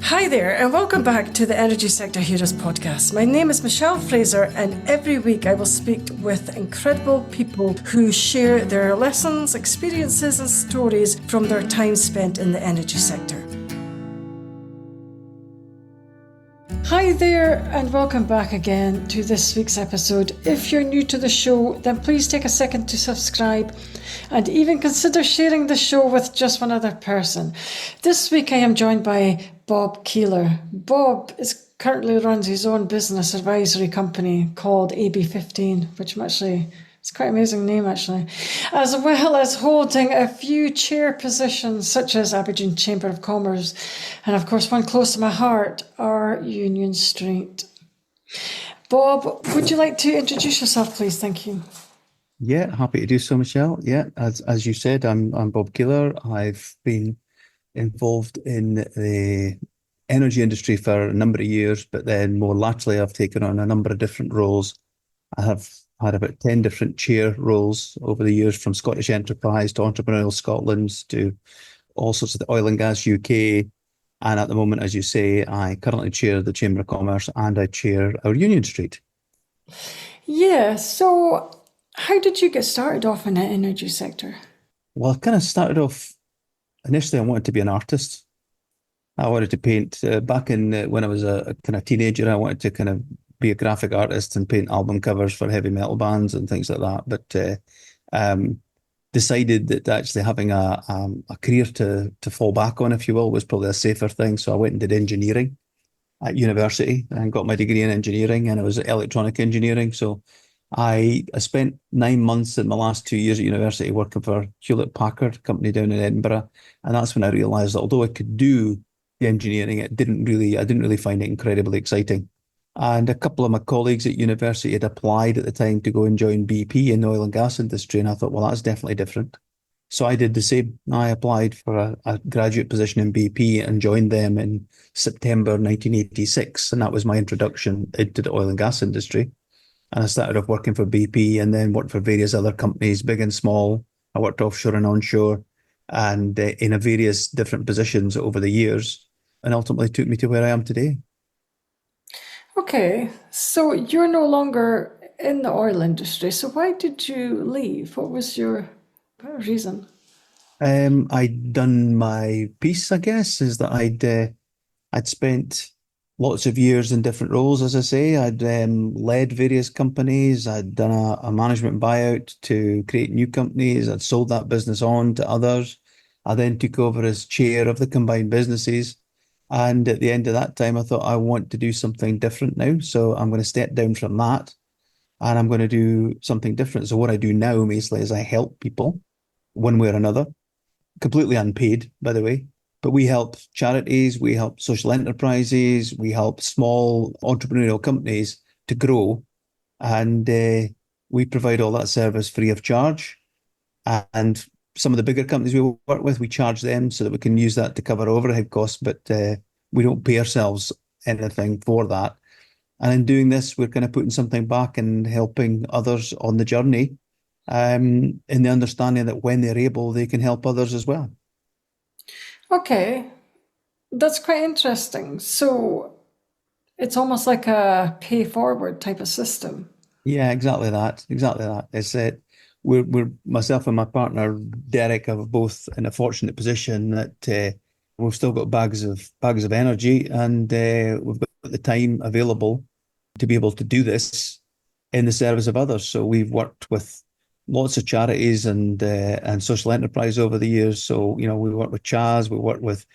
Hi there, and welcome back to the Energy Sector Heroes podcast. My name is Michelle Fraser, and every week I will speak with incredible people who share their lessons, experiences, and stories from their time spent in the energy sector. Hi there, and welcome back again to this week's episode. If you're new to the show, then please take a second to subscribe and even consider sharing the show with just one other person. This week I am joined by Bob Keiller. Bob currently runs his own business advisory company called AB15, which it's quite an amazing name actually, as well as holding a few chair positions such as Aberdeen Chamber of Commerce, and of course one close to my heart, our Union Street. Bob, would you like to introduce yourself, please? Thank you. Yeah, happy to do so, Michelle. Yeah, as you said, I'm Bob Keiller. I've been involved in the energy industry for a number of years, but then more latterly I've taken on a number of different roles. I have had about 10 different chair roles over the years, from Scottish Enterprise to Entrepreneurial Scotland to all sorts of the Oil and Gas UK. And at the moment, as you say, I currently chair the Chamber of Commerce and I chair our Union Street. Yeah, so how did you get started off in the energy sector? Well, I kind of started off, initially I wanted to be an artist. I wanted to paint back in when I was a kind of teenager. I wanted to kind of be a graphic artist and paint album covers for heavy metal bands and things like that. But decided that actually having a career to fall back on, if you will, was probably a safer thing. So I went and did engineering at university and got my degree in engineering, and it was electronic engineering. So I spent 9 months in my last 2 years at university working for Hewlett Packard company down in Edinburgh. And that's when I realized that although I could do the engineering, I didn't really find it incredibly exciting. And a couple of my colleagues at university had applied at the time to go and join BP in the oil and gas industry. And I thought, well, that's definitely different. So I did the same. I applied for a graduate position in BP and joined them in September 1986. And that was my introduction into the oil and gas industry. And I started off working for BP and then worked for various other companies, big and small. I worked offshore and onshore and in various different positions over the years, and ultimately took me to where I am today. Okay, so you're no longer in the oil industry. So why did you leave? What was your reason? I'd done my piece, I guess, is that I'd spent lots of years in different roles. As I say, I'd led various companies. I'd done a management buyout to create new companies. I'd sold that business on to others. I then took over as chair of the combined businesses. And at the end of that time, I thought I want to do something different now. So I'm going to step down from that and I'm going to do something different. So what I do now, basically, is I help people one way or another, completely unpaid, by the way. But we help charities, we help social enterprises, we help small entrepreneurial companies to grow. And we provide all that service free of charge. And some of the bigger companies we work with, we charge them so that we can use that to cover overhead costs, but we don't pay ourselves anything for that. And in doing this, we're kind of putting something back and helping others on the journey, in the understanding that when they're able, they can help others as well. Okay, that's quite interesting. So it's almost like a pay forward type of system. Yeah, exactly that. Exactly that. It's it. We're myself and my partner Derek are both in a fortunate position that we've still got bags of energy, and we've got the time available to be able to do this in the service of others. So we've worked with lots of charities and social enterprise over the years. So we work with Chaz, we work with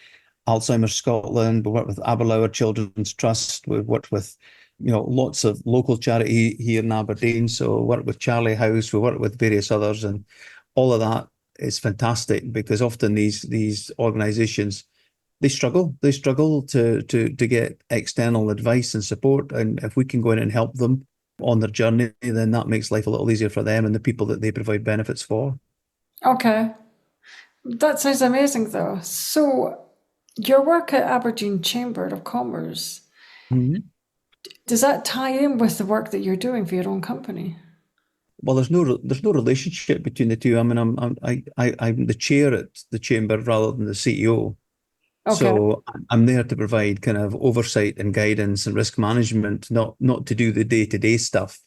Alzheimer's Scotland, we work with Aberlour Children's Trust, we've worked with lots of local charity here in Aberdeen. So we work with Charlie House, we work with various others, and all of that is fantastic because often these organisations they struggle to get external advice and support, and if we can go in and help them on their journey, then that makes life a little easier for them and the people that they provide benefits for. Okay, that sounds amazing though. So your work at Aberdeen Chamber of Commerce, Mhm. does that tie in with the work that you're doing for your own company? Well, there's no relationship between the two. I mean, I'm the chair at the chamber rather than the CEO. Okay. So I'm there to provide kind of oversight and guidance and risk management, not to do the day-to-day stuff.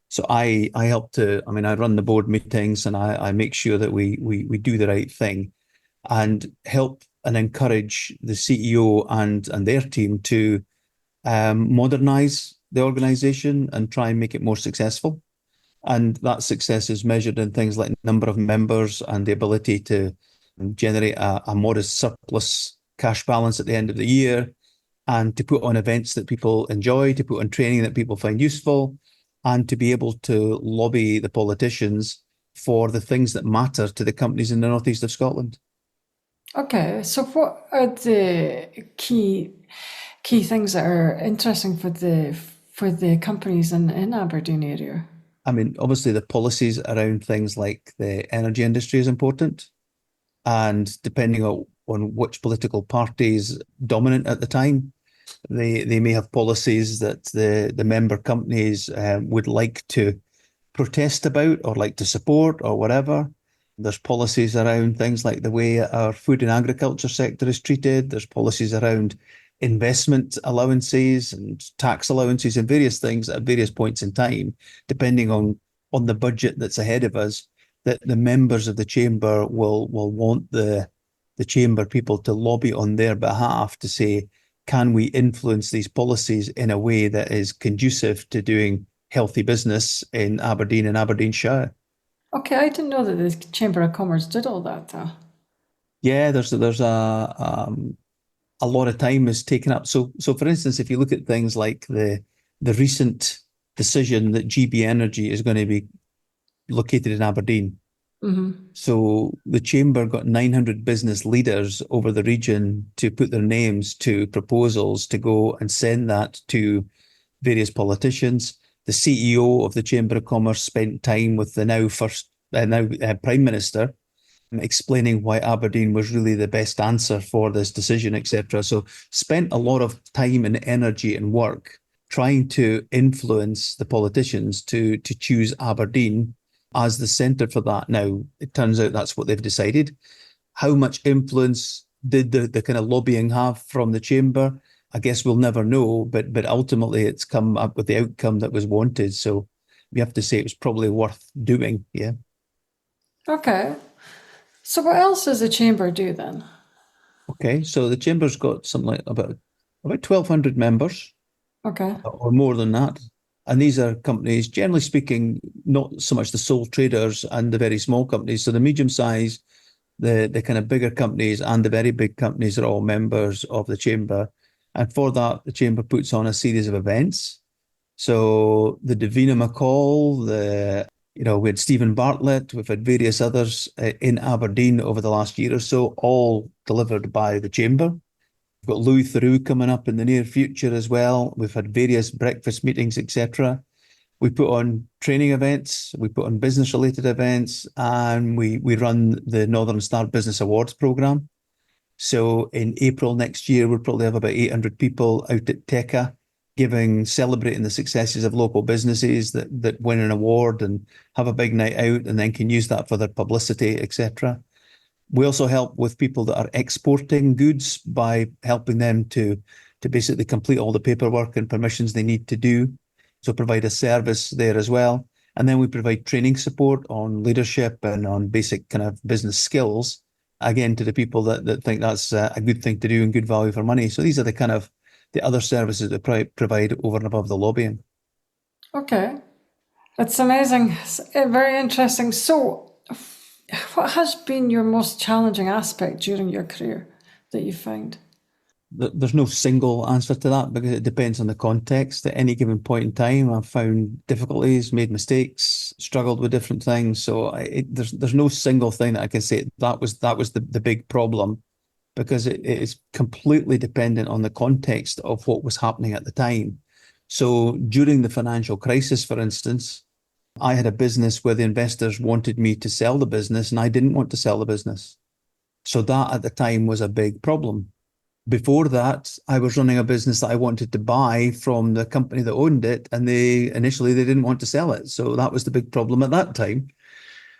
So I help to, I mean, I run the board meetings and I make sure that we do the right thing and help and encourage the CEO and their team to modernize the organization and try and make it more successful. And that success is measured in things like number of members and the ability to generate a modest surplus cash balance at the end of the year, and to put on events that people enjoy, to put on training that people find useful, and to be able to lobby the politicians for the things that matter to the companies in the northeast of Scotland. Okay. So what are the key things that are interesting for the companies in Aberdeen area? I mean, obviously, the policies around things like the energy industry is important. And depending on which political party is dominant at the time, they may have policies that the member companies would like to protest about or like to support or whatever. There's policies around things like the way our food and agriculture sector is treated. There's policies around investment allowances and tax allowances and various things at various points in time, depending on the budget that's ahead of us, that the members of the chamber will want the chamber people to lobby on their behalf to say, can we influence these policies in a way that is conducive to doing healthy business in Aberdeen and Aberdeenshire? Okay, I didn't know that the Chamber of Commerce did all that though. Yeah, there's a lot of time is taken up. So for instance, if you look at things like the recent decision that GB Energy is going to be located in Aberdeen. So the chamber got 900 business leaders over the region to put their names to proposals to go and send that to various politicians. The CEO of the Chamber of Commerce spent time with the now Prime Minister, explaining why Aberdeen was really the best answer for this decision, etc. So spent a lot of time and energy and work trying to influence the politicians to choose Aberdeen as the centre for that. Now, it turns out that's what they've decided. How much influence did the kind of lobbying have from the chamber? I guess we'll never know, but ultimately it's come up with the outcome that was wanted. So we have to say it was probably worth doing. Yeah. Okay. So what else does the Chamber do then? Okay. So the chamber's got something like about 1,200 members Okay. or more than that. And these are companies, generally speaking, not so much the sole traders and the very small companies. So the medium size, the kind of bigger companies and the very big companies are all members of the chamber. And for that, the chamber puts on a series of events. So the Davina McCall, we had Stephen Bartlett, we've had various others in Aberdeen over the last year or so, all delivered by the chamber. We've got Louis Theroux coming up in the near future as well. We've had various breakfast meetings, etc. We put on training events, we put on business related events, and we run the Northern Star Business Awards program. So in April next year, we'll probably have about 800 people out at TECA celebrating the successes of local businesses that win an award and have a big night out and then can use that for their publicity, etc. We also help with people that are exporting goods by helping them to basically complete all the paperwork and permissions they need to do. So provide a service there as well. And then we provide training support on leadership and on basic kind of business skills, again, to the people that think that's a good thing to do and good value for money. So these are the kind of the other services that provide over and above the lobbying. Okay. That's amazing. Very interesting. So, what has been your most challenging aspect during your career that you found? There's no single answer to that because it depends on the context. At any given point in time, I've found difficulties, made mistakes, struggled with different things. So there's no single thing that I can say that was the big problem, because it is completely dependent on the context of what was happening at the time. So during the financial crisis, for instance, I had a business where the investors wanted me to sell the business and I didn't want to sell the business. So that at the time was a big problem. Before that, I was running a business that I wanted to buy from the company that owned it, and they didn't want to sell it. So that was the big problem at that time.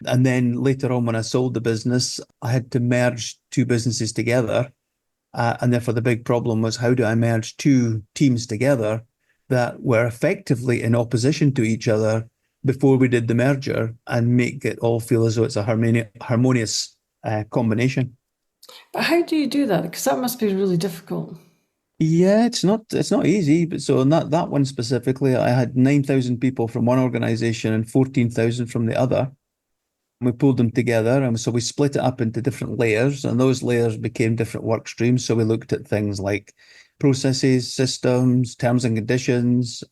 And then later on, when I sold the business, I had to merge two businesses together. And therefore, the big problem was, how do I merge two teams together that were effectively in opposition to each other before we did the merger and make it all feel as though it's a harmonious combination? But how do you do that? Because that must be really difficult. Yeah, it's not easy. But so in that one specifically, I had 9,000 people from one organization and 14,000 from the other. We pulled them together, and so we split it up into different layers, and those layers became different work streams. So we looked at things like processes, systems, terms and conditions,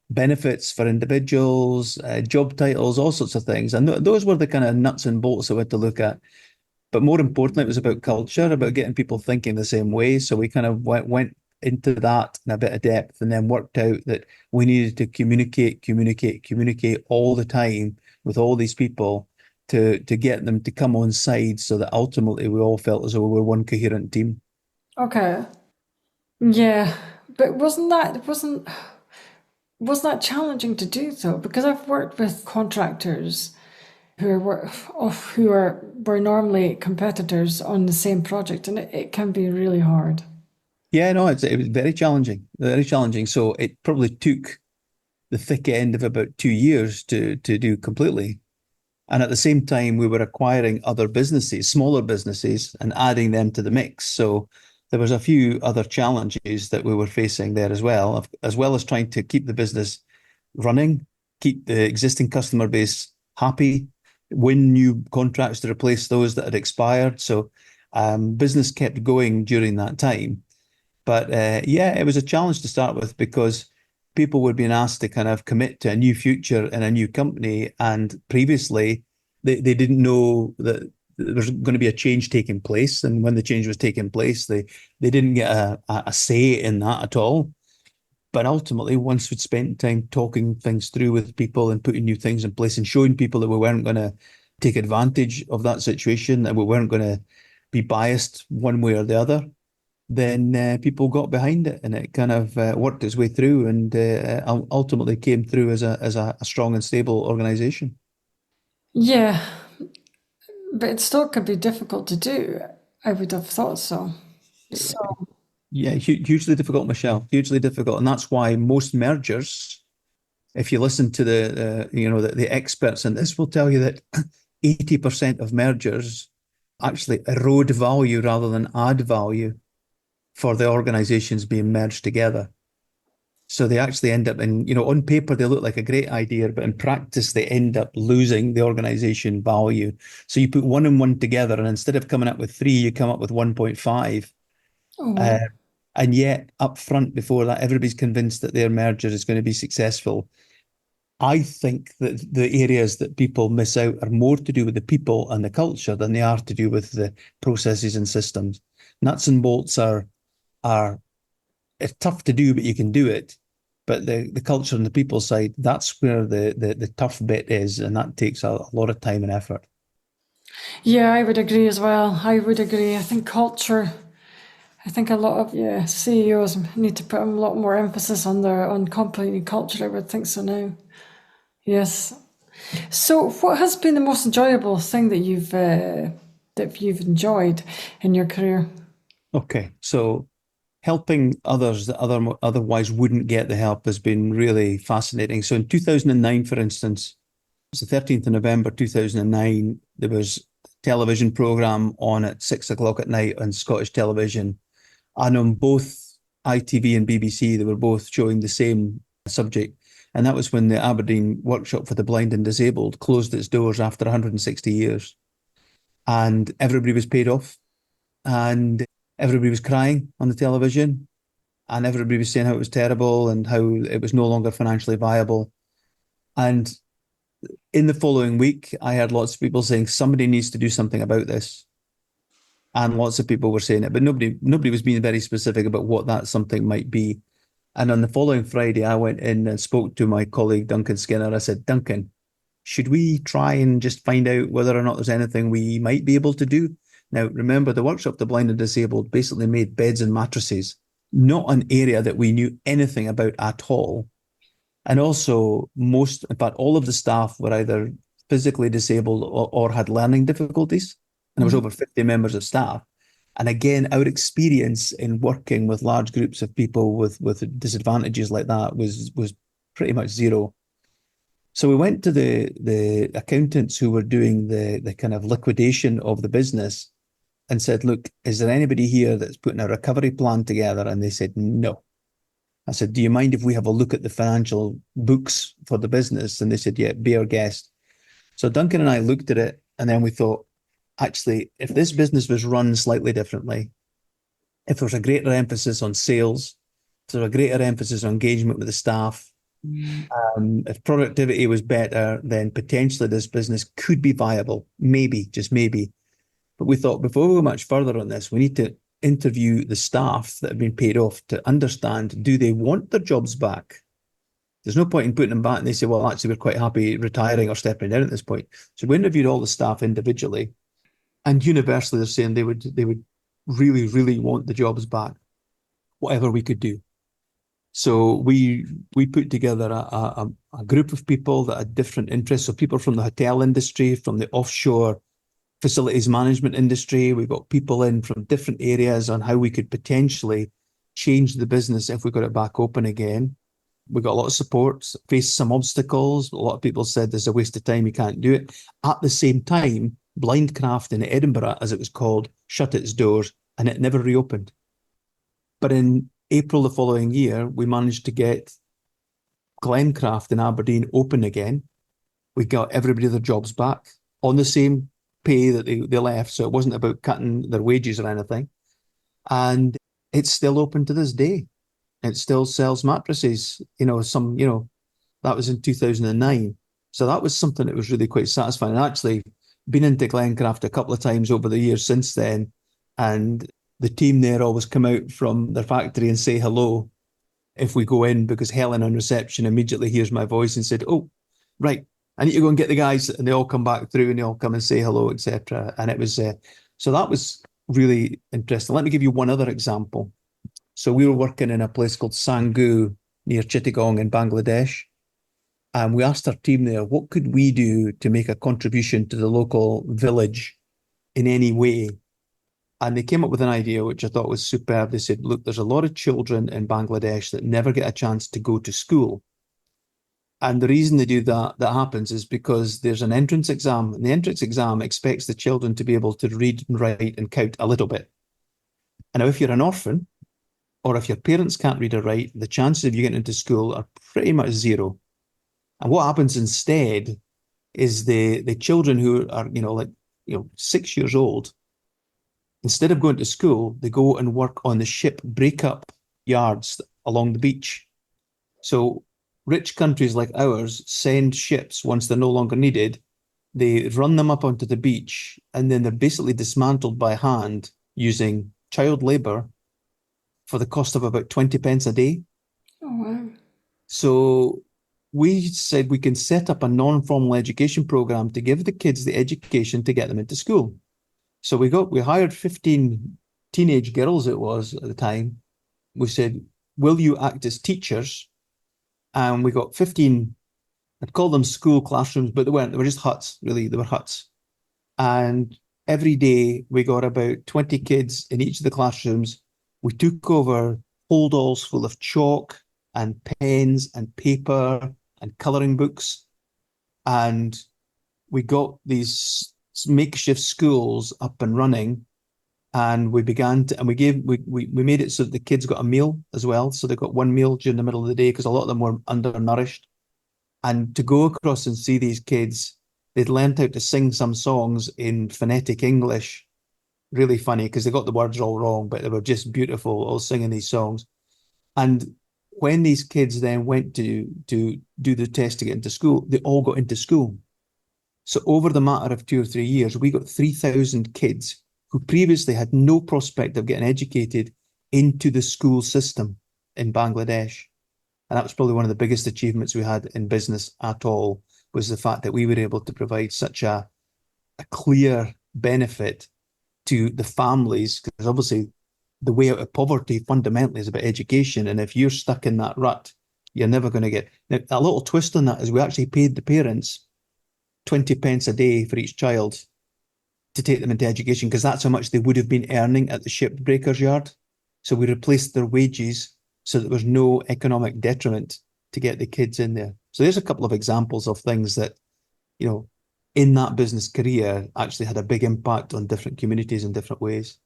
benefits for individuals, job titles, all sorts of things. And those were the kind of nuts and bolts that we had to look at. But more importantly, it was about culture, about getting people thinking the same way. So we kind of went into that in a bit of depth and then worked out that we needed to communicate all the time with all these people to get them to come on side so that ultimately we all felt as though we were one coherent team. Okay. Yeah. But wasn't that challenging to do though? Because I've worked with contractors who are were normally competitors on the same project, and it can be really hard. Yeah, no, it was very challenging, very challenging. So it probably took the thick end of about 2 years to do completely. And at the same time, we were acquiring other businesses, smaller businesses, and adding them to the mix. So there was a few other challenges that we were facing there as well as trying to keep the business running, keep the existing customer base happy, win new contracts to replace those that had expired. So business kept going during that time. But yeah, it was a challenge to start with because people were being asked to kind of commit to a new future in a new company. And previously, they didn't know that there was going to be a change taking place. And when the change was taking place, they didn't get a say in that at all. But ultimately, once we'd spent time talking things through with people and putting new things in place and showing people that we weren't going to take advantage of that situation, and we weren't going to be biased one way or the other, then people got behind it, and it kind of worked its way through, and ultimately came through as a strong and stable organization. Yeah, but it still could be difficult to do. I would have thought so. So, Yeah, hugely difficult, Michelle, hugely difficult, and that's why most mergers, if you listen to the experts in this, will tell you that 80% of mergers actually erode value rather than add value for the organizations being merged together. So they actually end up on paper, they look like a great idea, but in practice, they end up losing the organization value. So you put one and one together, and instead of coming up with three, you come up with 1.5. oh Uh, well. and yet, up front before that, everybody's convinced that their merger is going to be successful. I think that the areas that people miss out are more to do with the people and the culture than they are to do with the processes and systems. Nuts and bolts are it's tough to do, but you can do it. But the culture and the people side, that's where the tough bit is, and that takes a lot of time and effort. Yeah, I would agree as well. I would agree. I think culture. I think a lot of CEOs need to put a lot more emphasis on their company culture. I would think so now. Yes. So, what has been the most enjoyable thing that you've enjoyed in your career? Okay, so helping others that otherwise wouldn't get the help has been really fascinating. So in 2009, for instance, it's the 13th of November 2009, there was a television program on at 6 o'clock at night on Scottish television. And on both ITV and BBC, they were both showing the same subject. And that was when the Aberdeen Workshop for the Blind and Disabled closed its doors after 160 years. And everybody was paid off. And everybody was crying on the television. And everybody was saying how it was terrible and how it was no longer financially viable. And in the following week, I heard lots of people saying somebody needs to do something about this. And lots of people were saying it, but nobody was being very specific about what that something might be. And on the following Friday, I went in and spoke to my colleague Duncan Skinner. I said, Duncan, should we try and just find out whether or not there's anything we might be able to do? Now, remember, the Workshop the Blind and Disabled basically made beds and mattresses, not an area that we knew anything about at all. And also, in fact, all of the staff were either physically disabled or had learning difficulties. And there was Mhm. over 50 members of staff. And again, our experience in working with large groups of people with disadvantages like that was pretty much zero. So we went to the accountants who were doing the kind of liquidation of the business and said, look, is there anybody here that's putting a recovery plan together? And they said, no. I said, do you mind if we have a look at the financial books for the business? And they said, yeah, be our guest. So Duncan and I looked at it, and then we thought, actually, if this business was run slightly differently, if there was a greater emphasis on sales, if there was a greater emphasis on engagement with the staff, if productivity was better, then potentially this business could be viable. Maybe, just maybe. But we thought before we go much further on this, we need to interview the staff that have been paid off to understand, do they want their jobs back? There's no point in putting them back and they say, well, actually, we're quite happy retiring or stepping down at this point. So we interviewed all the staff individually, and universally they're saying they would really, really want the jobs back, whatever we could do. So we put together a group of people that had different interests. So people from the hotel industry, from the offshore facilities management industry. We got people in from different areas on how we could potentially change the business if we got it back open again. We got a lot of support, faced some obstacles. A lot of people said there's a waste of time, you can't do it. At the same time, Blindcraft in Edinburgh, as it was called, shut its doors and it never reopened. But in April the following year, we managed to get Glencraft in Aberdeen open again. We got everybody their jobs back on the same pay that they left. So it wasn't about cutting their wages or anything. And it's still open to this day. It still sells mattresses, that was in 2009. So that was something that was really quite satisfying. And actually, been into Glencraft a couple of times over the years since then, and the team there always come out from their factory and say hello if we go in, because Helen on reception immediately hears my voice and said, oh, right, I need to go and get the guys. And they all come back through and they all come and say hello, etc. And it was, so that was really interesting. Let me give you one other example. So we were working in a place called Sanggu near Chittagong in Bangladesh. And we asked our team there, what could we do to make a contribution to the local village in any way? And they came up with an idea, which I thought was superb. They said, look, there's a lot of children in Bangladesh that never get a chance to go to school. And the reason they do that happens is because there's an entrance exam, and the entrance exam expects the children to be able to read and write and count a little bit. And now if you're an orphan, or if your parents can't read or write, the chances of you getting into school are pretty much zero. And what happens instead is the children who are, 6 years old, instead of going to school, they go and work on the ship breakup yards along the beach. So rich countries like ours send ships once they're no longer needed. They run them up onto the beach, and then they're basically dismantled by hand using child labour for the cost of about 20 pence a day. Oh, wow. So we said we can set up a non-formal education program to give the kids the education to get them into school. So we hired 15 teenage girls, it was at the time. We said, will you act as teachers? And we got 15, I'd call them school classrooms, but they weren't. They were just huts, really. They were huts. And every day we got about 20 kids in each of the classrooms. We took over holdalls full of chalk and pens and paper and colouring books. And we got these makeshift schools up and running. And we began to, and we made it so that the kids got a meal as well. So they got one meal during the middle of the day because a lot of them were undernourished. And to go across and see these kids, they'd learned how to sing some songs in phonetic English. Really funny because they got the words all wrong, but they were just beautiful, all singing these songs. And when these kids then went to do the test to get into school, they all got into school. So over the matter of 2 or 3 years, we got 3,000 kids who previously had no prospect of getting educated into the school system in Bangladesh. And that was probably one of the biggest achievements we had in business at all, was the fact that we were able to provide such a clear benefit to the families, because obviously the way out of poverty fundamentally is about education. And if you're stuck in that rut, you're never going to get... Now, a little twist on that is we actually paid the parents 20 pence a day for each child to take them into education because that's how much they would have been earning at the shipbreakers yard. So we replaced their wages so there was no economic detriment to get the kids in there. So there's a couple of examples of things that, in that business career actually had a big impact on different communities in different ways.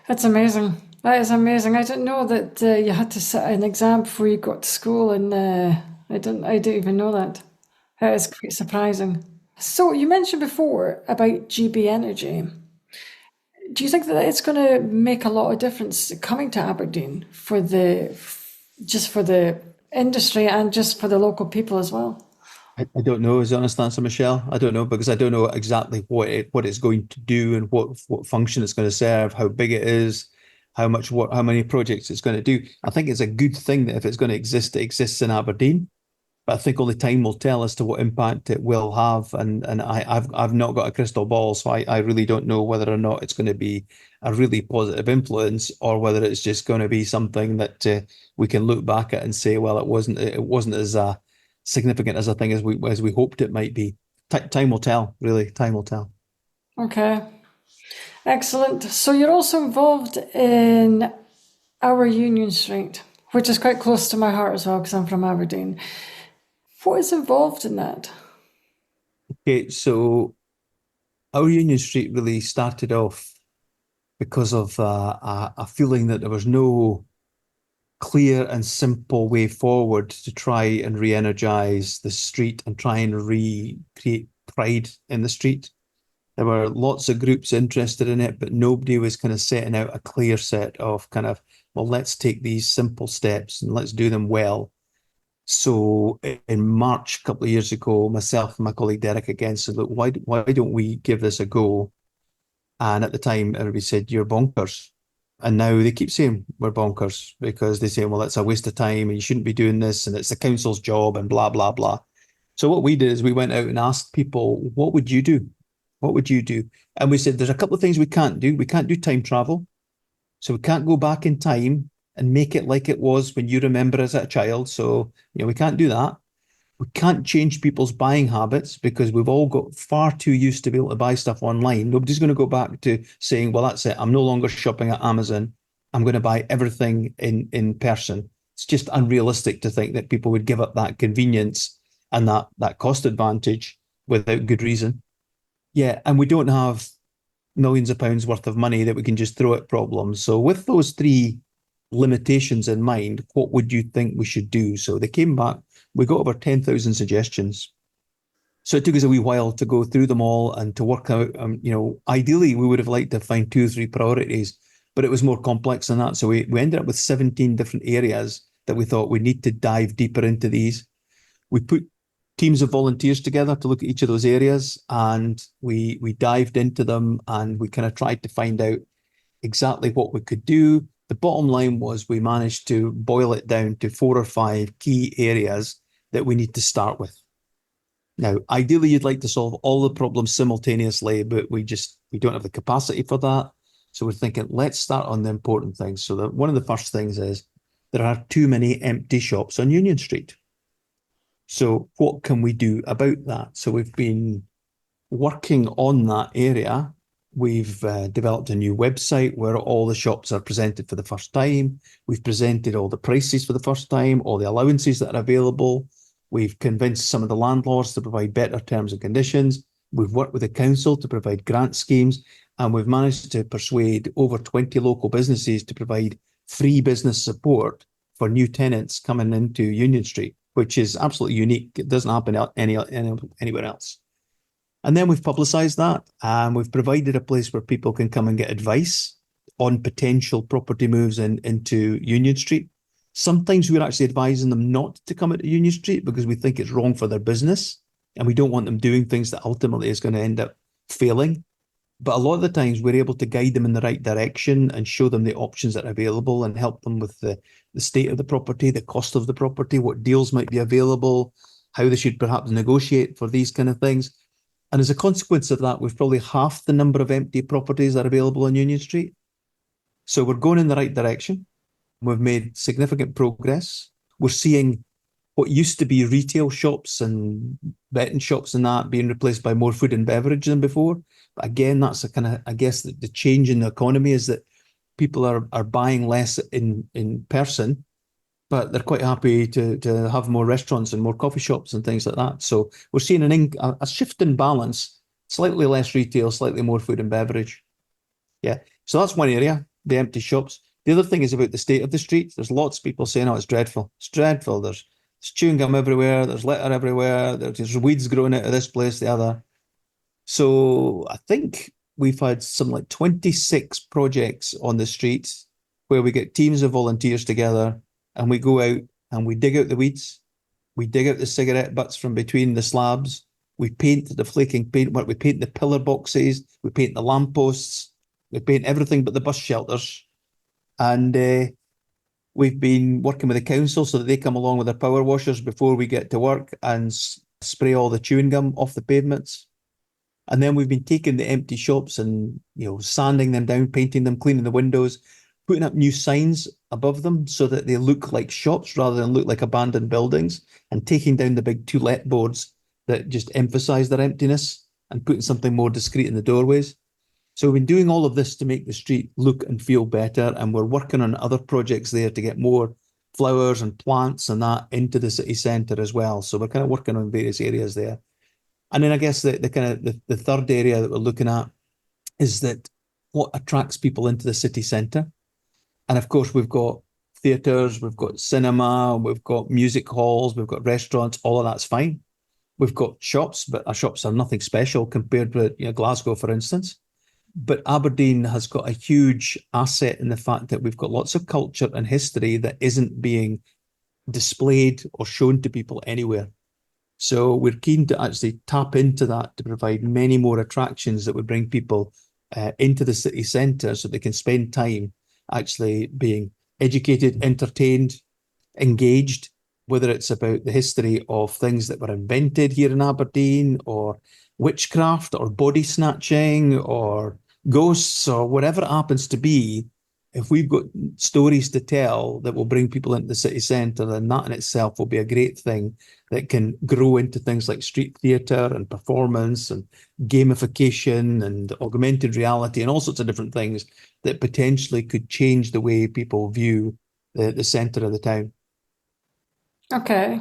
That's amazing. That is amazing. I didn't know that you had to sit an exam before you got to school, and I didn't even know that. That is quite surprising. So you mentioned before about GB Energy. Do you think that it's going to make a lot of difference coming to Aberdeen for just for the industry and just for the local people as well? I don't know is the honest answer, Michelle. I don't know because I don't know exactly what it's going to do and what function it's going to serve, how big it is, how many projects it's going to do. I think it's a good thing that if it's going to exist, it exists in Aberdeen. But I think only time will tell as to what impact it will have. And I've not got a crystal ball, so I really don't know whether or not it's going to be a really positive influence or whether it's just going to be something that we can look back at and say, well, it wasn't as significant as a thing as we hoped it might be. Time will tell, really. Time will tell. Okay, excellent. So you're also involved in our Union Street, which is quite close to my heart as well because I'm from Aberdeen. What is involved in that? Okay, so our Union Street really started off because of a feeling that there was no clear and simple way forward to try and re-energize the street and try and recreate pride in the street. There were lots of groups interested in it, but nobody was kind of setting out a clear set of kind of, well, let's take these simple steps and let's do them well. So in March, a couple of years ago, myself and my colleague Derek again said, look, why don't we give this a go? And at the time, everybody said, you're bonkers. And now they keep saying we're bonkers because they say, well, it's a waste of time and you shouldn't be doing this and it's the council's job and blah, blah, blah. So what we did is we went out and asked people, what would you do? What would you do? And we said, there's a couple of things we can't do. We can't do time travel. So we can't go back in time and make it like it was when you remember as a child. So, we can't do that. We can't change people's buying habits because we've all got far too used to be able to buy stuff online. Nobody's going to go back to saying, well, that's it. I'm no longer shopping at Amazon. I'm going to buy everything in person. It's just unrealistic to think that people would give up that convenience and that cost advantage without good reason. Yeah, and we don't have millions of pounds worth of money that we can just throw at problems. So with those three limitations in mind, what would you think we should do? So they came back, we got over 10,000 suggestions. So it took us a wee while to go through them all and to work out, ideally we would have liked to find 2 or 3 priorities, but it was more complex than that. So we ended up with 17 different areas that we thought we need to dive deeper into these. We put teams of volunteers together to look at each of those areas and we dived into them and we kind of tried to find out exactly what we could do. The bottom line was we managed to boil it down to 4 or 5 key areas that we need to start with. Now, ideally, you'd like to solve all the problems simultaneously, but we don't have the capacity for that. So we're thinking, let's start on the important things. So one of the first things is there are too many empty shops on Union Street. So what can we do about that? So we've been working on that area. We've developed a new website where all the shops are presented for the first time. We've presented all the prices for the first time, all the allowances that are available. We've convinced some of the landlords to provide better terms and conditions. We've worked with the council to provide grant schemes, and we've managed to persuade over 20 local businesses to provide free business support for new tenants coming into Union Street, which is absolutely unique. It doesn't happen anywhere else. And then we've publicised that and we've provided a place where people can come and get advice on potential property moves into Union Street. Sometimes we're actually advising them not to come into Union Street because we think it's wrong for their business and we don't want them doing things that ultimately is going to end up failing. But a lot of the times we're able to guide them in the right direction and show them the options that are available and help them with the state of the property, the cost of the property, what deals might be available, how they should perhaps negotiate for these kind of things. And as a consequence of that, we've probably halved the number of empty properties that are available on Union Street. So we're going in the right direction. We've made significant progress. We're seeing what used to be retail shops and betting shops and that being replaced by more food and beverage than before. But again, that's a kind of, I guess, the change in the economy is that people are buying less in person, but they're quite happy to have more restaurants and more coffee shops and things like that. So we're seeing a shift in balance, slightly less retail, slightly more food and beverage. Yeah. So that's one area, the empty shops. The other thing is about the state of the street. There's lots of people saying, oh, it's dreadful. It's dreadful. There's chewing gum everywhere. There's litter everywhere. There's weeds growing out of this place, the other. So I think we've had some like 26 projects on the street where we get teams of volunteers together and we go out and we dig out the weeds. We dig out the cigarette butts from between the slabs. We paint the flaking paintwork. We paint the pillar boxes. We paint the lampposts. We paint everything but the bus shelters. And we've been working with the council so that they come along with their power washers before we get to work and spray all the chewing gum off the pavements. And then we've been taking the empty shops and, sanding them down, painting them, cleaning the windows, putting up new signs above them so that they look like shops rather than look like abandoned buildings, and taking down the big to-let boards that just emphasize their emptiness and putting something more discreet in the doorways. So we've been doing all of this to make the street look and feel better, and we're working on other projects there to get more flowers and plants and that into the city centre as well. So we're kind of working on various areas there. And then I guess the third area that we're looking at is that what attracts people into the city centre. And of course, we've got theatres, we've got cinema, we've got music halls, we've got restaurants, all of that's fine. We've got shops, but our shops are nothing special compared with Glasgow, for instance. But Aberdeen has got a huge asset in the fact that we've got lots of culture and history that isn't being displayed or shown to people anywhere. So we're keen to actually tap into that to provide many more attractions that would bring people into the city centre so they can spend time actually being educated, entertained, engaged, whether it's about the history of things that were invented here in Aberdeen, or witchcraft, or body snatching, or ghosts, or whatever it happens to be. If we've got stories to tell that will bring people into the city centre, then that in itself will be a great thing that can grow into things like street theatre and performance and gamification and augmented reality and all sorts of different things that potentially could change the way people view the centre of the town. Okay.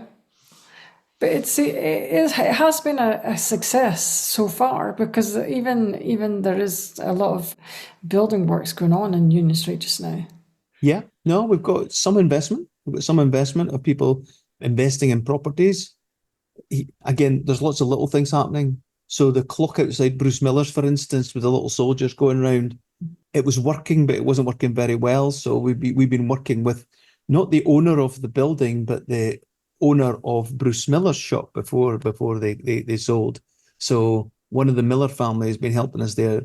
But it has been a success so far, because even there is a lot of building works going on in Union Street just now. Yeah, no, we've got some investment. We've got some investment of people investing in properties. Again, there's lots of little things happening. So the clock outside Bruce Miller's, for instance, with the little soldiers going around, it was working, but it wasn't working very well. So we've been working with not the owner of the building, but the owner of Bruce Miller's shop before they sold. So one of the Miller family has been helping us there,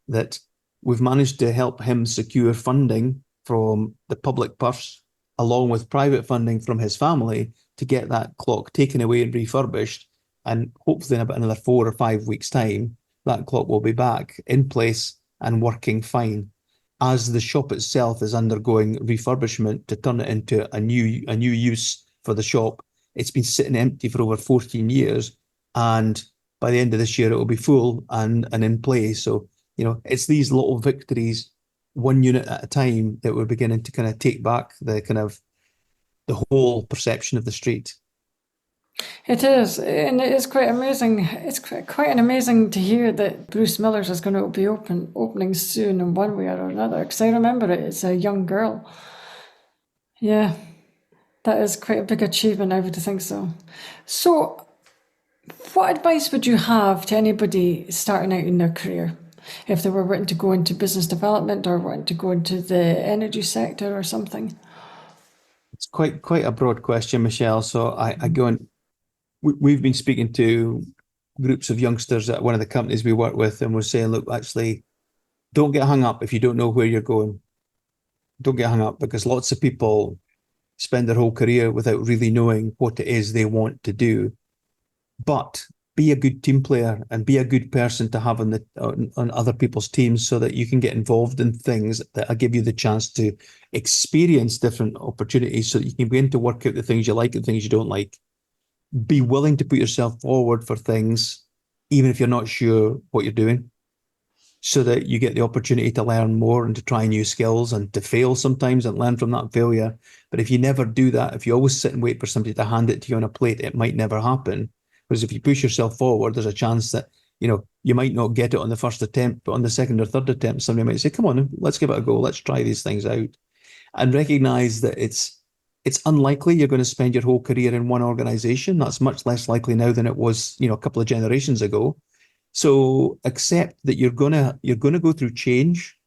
that we've managed to help him secure funding from the public purse, along with private funding from his family, to get that clock taken away and refurbished. And hopefully in about another 4 or 5 weeks' time, that clock will be back in place and working fine, as the shop itself is undergoing refurbishment to turn it into a new use for the shop. It's been sitting empty for over 14 years, and by the end of this year it will be full and in play. So it's these little victories, one unit at a time, that we're beginning to kind of take back the whole perception of the street. It is, and it is quite amazing. It's quite amazing to hear that Bruce Miller's is going to be opening soon in one way or another. Because I remember it's a young girl. Yeah, that is quite a big achievement. I would think so. So, what advice would you have to anybody starting out in their career, if they were wanting to go into business development or wanting to go into the energy sector or something? It's quite a broad question, Michelle. So I go on. We've been speaking to groups of youngsters at one of the companies we work with, and we're saying, look, actually, don't get hung up if you don't know where you're going. Don't get hung up, because lots of people spend their whole career without really knowing what it is they want to do. But be a good team player and be a good person to have on other people's teams, so that you can get involved in things that give you the chance to experience different opportunities, so that you can begin to work out the things you like and things you don't like. Be willing to put yourself forward for things, even if you're not sure what you're doing, so that you get the opportunity to learn more and to try new skills and to fail sometimes and learn from that failure. But if you never do that, if you always sit and wait for somebody to hand it to you on a plate, it might never happen. Whereas if you push yourself forward, there's a chance that, you might not get it on the first attempt, but on the second or third attempt, somebody might say, come on, let's give it a go. Let's try these things out. And recognize that it's unlikely you're going to spend your whole career in one organization. That's much less likely now than it was, a couple of generations ago. So accept that you're gonna go through change.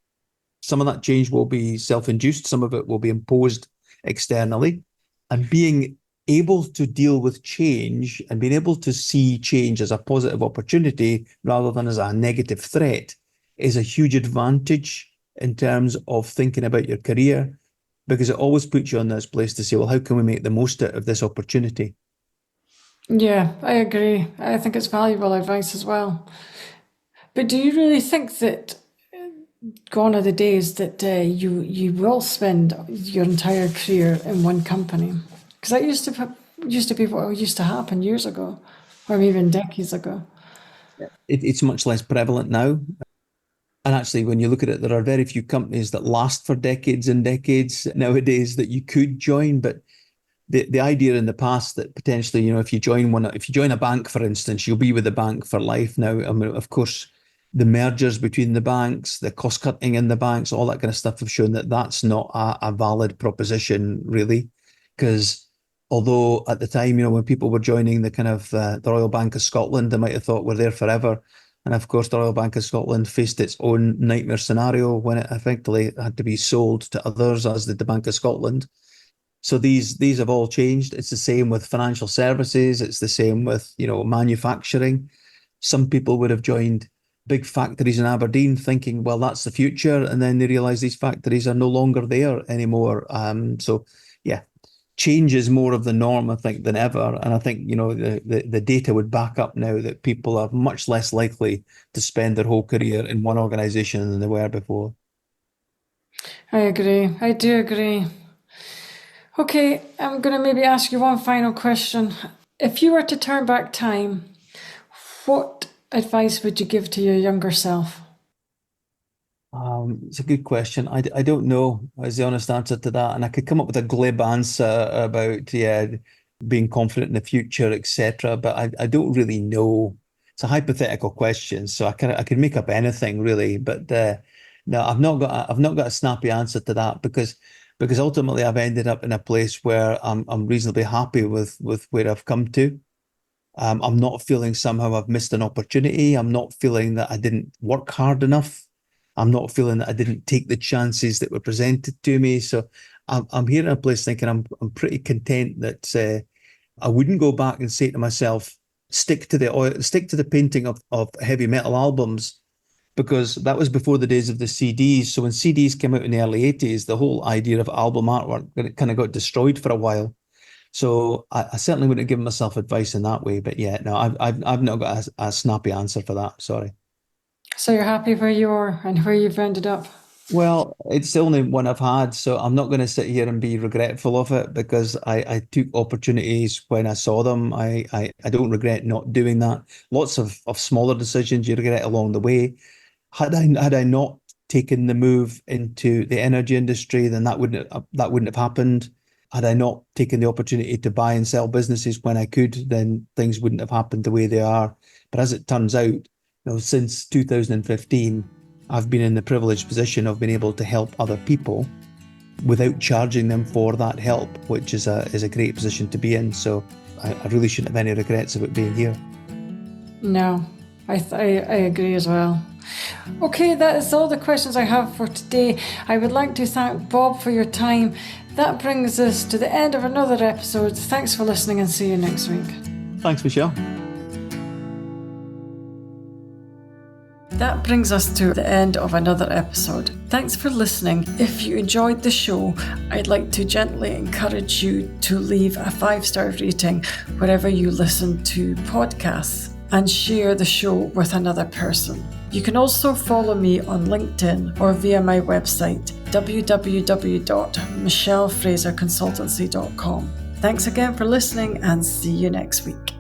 Some of that change will be self-induced, some of it will be imposed externally. And being able to deal with change and being able to see change as a positive opportunity rather than as a negative threat is a huge advantage in terms of thinking about your career, because it always puts you on this place to say, well, how can we make the most out of this opportunity? Yeah, I agree. I think it's valuable advice as well. But do you really think that gone are the days that you will spend your entire career in one company? Because that used to be what used to happen years ago, or even decades ago. It's much less prevalent now. And actually, when you look at it, there are very few companies that last for decades and decades nowadays that you could join. But the idea in the past that potentially, if you join a bank, for instance, you'll be with the bank for life. Now, I mean, of course, the mergers between the banks, the cost cutting in the banks, all that kind of stuff have shown that that's not a valid proposition, really. Because although at the time, when people were joining the kind of the Royal Bank of Scotland, they might have thought we're there forever. And of course, the Royal Bank of Scotland faced its own nightmare scenario when it effectively had to be sold to others, as did the Bank of Scotland. So these have all changed. It's the same with financial services. It's the same with, manufacturing. Some people would have joined big factories in Aberdeen thinking, well, that's the future. And then they realize these factories are no longer there anymore. So yeah, change is more of the norm, I think, than ever. And I think, the data would back up now that people are much less likely to spend their whole career in one organization than they were before. I agree. I do agree. Okay, I'm going to maybe ask you one final question. If you were to turn back time, what advice would you give to your younger self? It's a good question. I don't know is the honest answer to that. And I could come up with a glib answer about, being confident in the future, etc. But I don't really know. It's a hypothetical question, so I could make up anything really. But no, I've not got a snappy answer to that, because ultimately I've ended up in a place where I'm reasonably happy with where I've come to. I'm not feeling somehow I've missed an opportunity. I'm not feeling that I didn't work hard enough. I'm not feeling that I didn't take the chances that were presented to me. So I'm here in a place thinking I'm pretty content that I wouldn't go back and say to myself, stick to the painting of heavy metal albums, because that was before the days of the CDs. So when CDs came out in the early 80s, the whole idea of album artwork kind of got destroyed for a while. So I certainly wouldn't have given myself advice in that way. But yeah, no, I've not got a snappy answer for that. Sorry. So you're happy where you are and where you've ended up? Well, it's the only one I've had, so I'm not going to sit here and be regretful of it, because I took opportunities when I saw them. I don't regret not doing that. Lots of smaller decisions you regret along the way. Had I not taken the move into the energy industry, then that wouldn't have happened. Had I not taken the opportunity to buy and sell businesses when I could, then things wouldn't have happened the way they are. But as it turns out, since 2015, I've been in the privileged position of being able to help other people without charging them for that help, which is a great position to be in. So I really shouldn't have any regrets about being here. No, I agree as well. Okay, that is all the questions I have for today. I would like to thank Bob for your time. That brings us to the end of another episode. Thanks for listening, and see you next week. Thanks, Michelle. That brings us to the end of another episode. Thanks for listening. If you enjoyed the show, I'd like to gently encourage you to leave a 5-star rating wherever you listen to podcasts. and share the show with another person. You can also follow me on LinkedIn or via my website, www.michellefraserconsultancy.com. Thanks again for listening and see you next week.